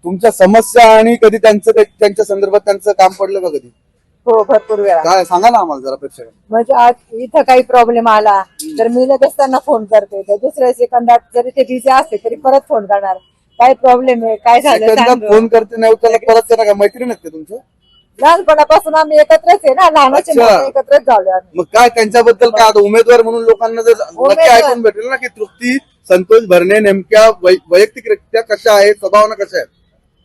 तुमच्या समस्या आणि कधी त्यांच्या संदर्भात त्यांचं काम पडलं का कधी? हो, भरपूर वेळा. काय सांगा ना आम्हाला जरा प्रेक्षक. म्हणजे आज इथं काही प्रॉब्लेम आला तर मी लगेच त्यांना फोन करते, तर दुसऱ्या सेकंदात जरी ते बिझी असते तरी परत फोन करणार, काय प्रॉब्लेम आहे, काय झालं सांग. फोन करते नाही त्याला परत करा का? मैत्रीण आहेत का तुमचं? लहानपणापासून आम्ही एकत्रच आहे ना, लहानाचे अच्छा. मोठे एकत्रच झालो आम्ही. मग काय त्यांच्याबद्दल काय आता उमेदवार म्हणून लोकांना जर नक्की ऐकून भेटेल ना की तृप्ती संतोष भरणे नेमक्या वैयक्तिकरित्या कशा आहेत, स्वभावानं कशा आहेत?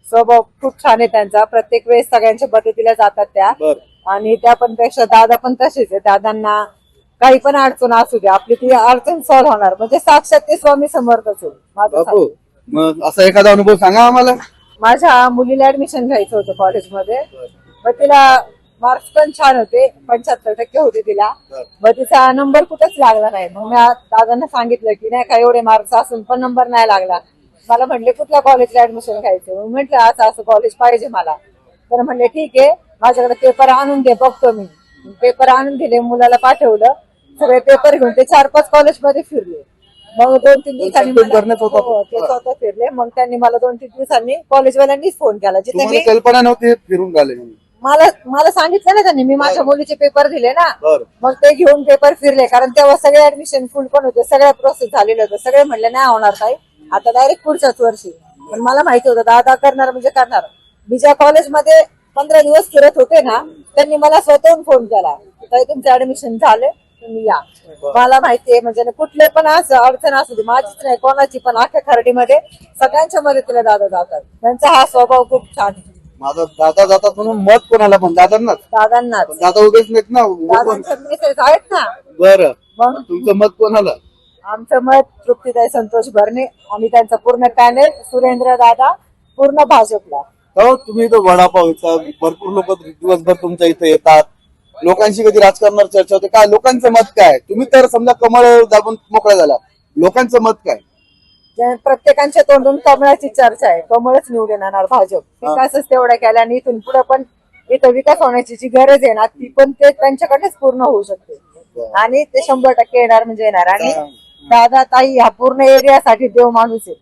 स्वभाव खूप छान आहे त्यांचा, प्रत्येक वेळेस सगळ्यांच्या मदतीला जातात त्या. बरं. आणि त्या पण पेक्षा दादा पण तसेच आहे. दादांना काही पण अडचण असू दे, आपली ती अडचण सॉल्व्ह होणार, म्हणजे साक्षात ते स्वामी समर्थच आहे माझं बापू, सांगते. मग असा एखादा अनुभव सांगा आम्हाला. माझ्या मुलीला ऍडमिशन घ्यायचं होतं कॉलेजमध्ये, मग तिला मार्क्स पण छान होते, 75% होते तिला. मग तिचा नंबर कुठेच लागला नाही. मग मी दादांना सांगितलं की नाही का एवढे मार्क्स असून पण नंबर नाही लागला. मला म्हणले कुठल्या कॉलेजला ऍडमिशन घ्यायचं, म्हटलं असं असं कॉलेज पाहिजे मला. तर म्हणले ठीक आहे, माझ्याकडे पेपर आणून दे, बघतो मी. पेपर आणून दिले, मुलाला पाठवलं, सगळे पेपर घेऊन ते 4-5 कॉलेजमध्ये फिरले. मग 2-3 दिवसांनी ते स्वतः फिरले. मग त्यांनी मला 2-3 दिवसांनी कॉलेजवाल्यांनीच फोन केला, जिथे मी कल्पना नव्हती फिरून झाले. मला सांगितलं ना त्यांनी, मी माझ्या मुलीचे पेपर दिले ना, बरं. मग ते घेऊन पेपर फिरले, कारण तेव्हा सगळे ऍडमिशन फुल पण होते, सगळ्या प्रोसेस झालेलं होतं. सगळे म्हणले नाही होणार काही, आता डायरेक्ट पुढच्याच वर्षी. पण मला माहिती होतं दादा करणार म्हणजे करणार. मी ज्या कॉलेजमध्ये 15 दिवस फिरत होते ना, त्यांनी मला स्वतःहून फोन केला, ताई तुमचं ऍडमिशन झाले, तुम्ही या. मला माहितीये म्हणजे कुठले पण असं अडचण असू दे, माझीच नाही कोणाची पण, अख्ख्या खर्डीमध्ये सगळ्यांच्या मदतीला दादा जातात. त्यांचा हा स्वभाव खूप छान आहे. माझा दादा जातात म्हणून मत कोणाला पण दादांनाच. दादा उभेच नाहीत ना. दादांचे मेसेज आहेत ना. बरं, मग तुमचं मत कोणाला? आमचं मत तृप्तीताई संतोष भरणे आणि त्यांचा पूर्ण पॅनेल, सुरेंद्र दादा, पूर्ण भाजपला. हो, तुम्ही इथं वडापाव येतात, भरपूर लोक दिवसभर तुमच्या इथे येतात, लोकांशी कधी राजकारणावर चर्चा होते काय? लोकांचं मत काय? तुम्ही तर समजा कमळ दाबून मोकळा झाला, लोकांचं मत काय? प्रत्येकांच्या तोंडून कमळाची चर्चा आहे, कमळच निवडून येणार भाजप. विकासच तेवढा केला आणि इथून पुढे पण इथं विकास होण्याची जी गरज आहे ना, ती पण ते त्यांच्याकडेच पूर्ण होऊ शकते आणि ते 100% येणार म्हणजे येणार. आणि दादा ताई हा पूर्ण एरियासाठी देव माणूस आहे.